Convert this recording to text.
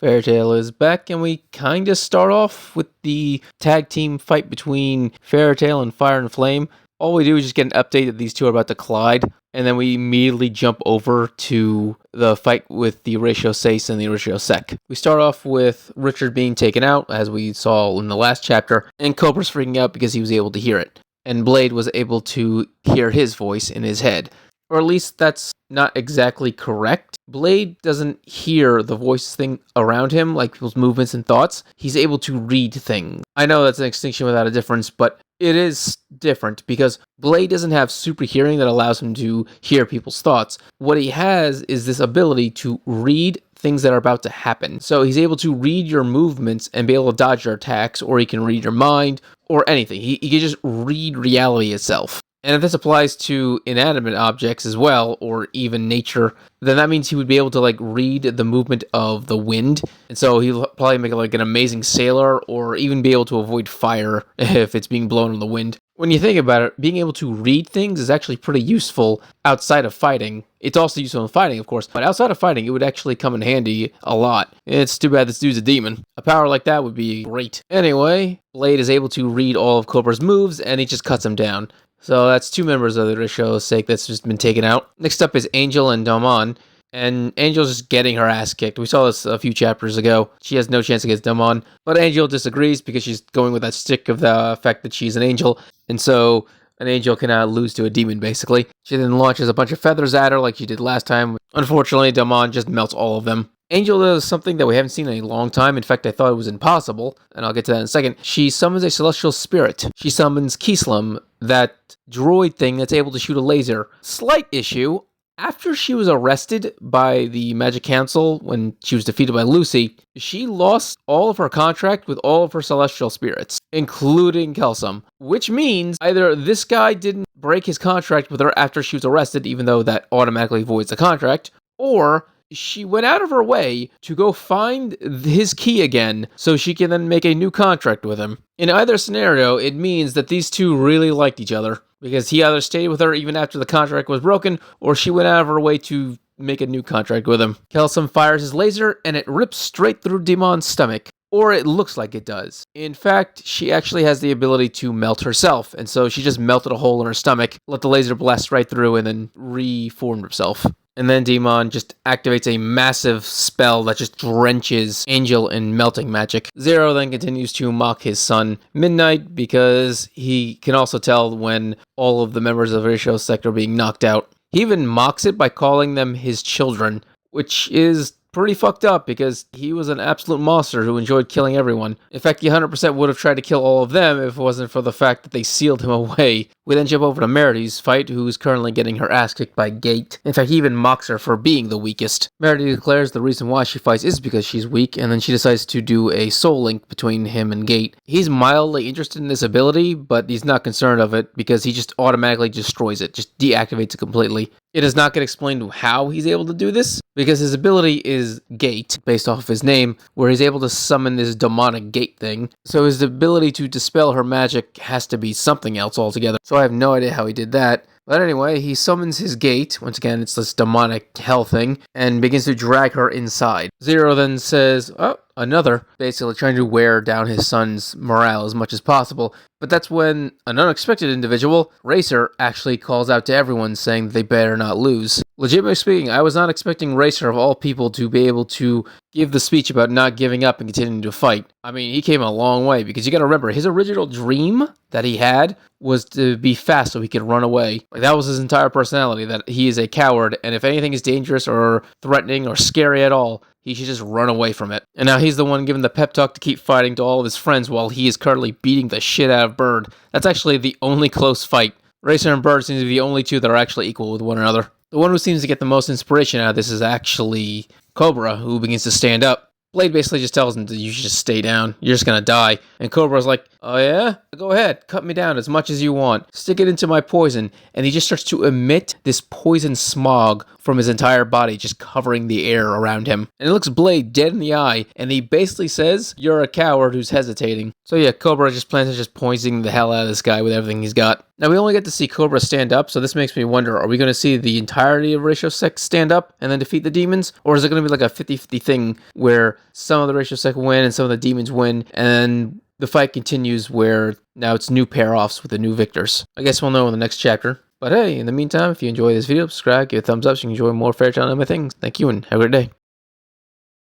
Fairytale is back, and we kind of start off with the tag team fight between Fairytale and Fire and Flame. All we do is just get an update that these two are about to collide, and then we immediately jump over to the fight with the Oracion Seis and the Oracion Sec. We start off with Richard being taken out, as we saw in the last chapter, and Cobra's freaking out because he was able to hear it, and Blade was able to hear his voice in his head. Or at least that's not exactly correct. Blade doesn't hear the voice thing around him, like people's movements and thoughts. He's able to read things. I know that's an extinction without a difference, but it is different because Blade doesn't have super hearing that allows him to hear people's thoughts. What he has is this ability to read things that are about to happen. So he's able to read your movements and be able to dodge your attacks, or he can read your mind, or anything. He can just read reality itself. And if this applies to inanimate objects as well, or even nature, then that means he would be able to read the movement of the wind. And so he'll probably make an amazing sailor, or even be able to avoid fire if it's being blown in the wind. When you think about it, being able to read things is actually pretty useful outside of fighting. It's also useful in fighting, of course, but outside of fighting, it would actually come in handy a lot. It's too bad this dude's a demon. A power like that would be great. Anyway, Blade is able to read all of Cobra's moves, and he just cuts him down. So that's two members of the Oracion's Sake that's just been taken out. Next up is Angel and Damon. And Angel's just getting her ass kicked. We saw this a few chapters ago. She has no chance against Damon. But Angel disagrees because she's going with that stick of the fact that she's an angel. And so an angel cannot lose to a demon, basically. She then launches a bunch of feathers at her like she did last time. Unfortunately, Damon just melts all of them. Angel does something that we haven't seen in a long time. In fact, I thought it was impossible, and I'll get to that in a second. She summons a celestial spirit. She summons Kislam, that droid thing that's able to shoot a laser. Slight issue. After she was arrested by the Magic Council when she was defeated by Lucy, she lost all of her contract with all of her celestial spirits, including Kelsum, which means either this guy didn't break his contract with her after she was arrested, even though that automatically voids the contract, or she went out of her way to go find his key again so she can then make a new contract with him. In either scenario, it means that these two really liked each other, because he either stayed with her even after the contract was broken, or she went out of her way to make a new contract with him. Kelsum fires his laser, and it rips straight through Damon's stomach. Or it looks like it does. In fact, she actually has the ability to melt herself, and so she just melted a hole in her stomach, let the laser blast right through, and then reformed herself. And then Damon just activates a massive spell that just drenches Angel in melting magic. Zero then continues to mock his son, Midnight, because he can also tell when all of the members of Oracion's Sect are being knocked out. He even mocks it by calling them his children, which is pretty fucked up because he was an absolute monster who enjoyed killing everyone. In fact, he 100% would have tried to kill all of them if it wasn't for the fact that they sealed him away. We then jump over to Merity's fight, who's currently getting her ass kicked by Gate. In fact, he even mocks her for being the weakest. Merity declares the reason why she fights is because she's weak, and then she decides to do a soul link between him and Gate. He's mildly interested in this ability, but he's not concerned of it because he just automatically destroys it, just deactivates it completely. It does not get explained how he's able to do this, because his ability is Gate, based off of his name, where he's able to summon this demonic gate thing. So his ability to dispel her magic has to be something else altogether. So I have no idea how he did that. But anyway, he summons his gate, once again it's this demonic hell thing, and begins to drag her inside. Zero then says, oh, another, basically trying to wear down his son's morale as much as possible. But that's when an unexpected individual, Racer, actually calls out to everyone saying that they better not lose. Legitimately speaking, I was not expecting Racer of all people to be able to give the speech about not giving up and continuing to fight. I mean, he came a long way, because you gotta remember, his original dream that he had was to be fast so he could run away. That was his entire personality, that he is a coward, and if anything is dangerous or threatening or scary at all, he should just run away from it. And now he's the one giving the pep talk to keep fighting to all of his friends while he is currently beating the shit out of Bird. That's actually the only close fight. Racer and Bird seem to be the only two that are actually equal with one another. The one who seems to get the most inspiration out of this is actually Cobra, who begins to stand up. Blade basically just tells him that you should just stay down. You're just gonna die. And Cobra's like, Oh yeah? Go ahead, cut me down as much as you want. Stick it into my poison. And he just starts to emit this poison smog from his entire body, just covering the air around him. And it looks Blade dead in the eye, and he basically says, "You're a coward who's hesitating." So yeah, Cobra just plans on just poisoning the hell out of this guy with everything he's got. Now we only get to see Cobra stand up, so this makes me wonder, are we going to see the entirety of Ratio 6 stand up and then defeat the demons? Or is it going to be like a 50-50 thing where some of the Ratio 6 win and some of the demons win, and the fight continues where now it's new pair-offs with the new victors? I guess we'll know in the next chapter. But hey, in the meantime, if you enjoy this video, subscribe, give it a thumbs up so you can enjoy more Fairy Tail Anime things. Thank you and have a great day.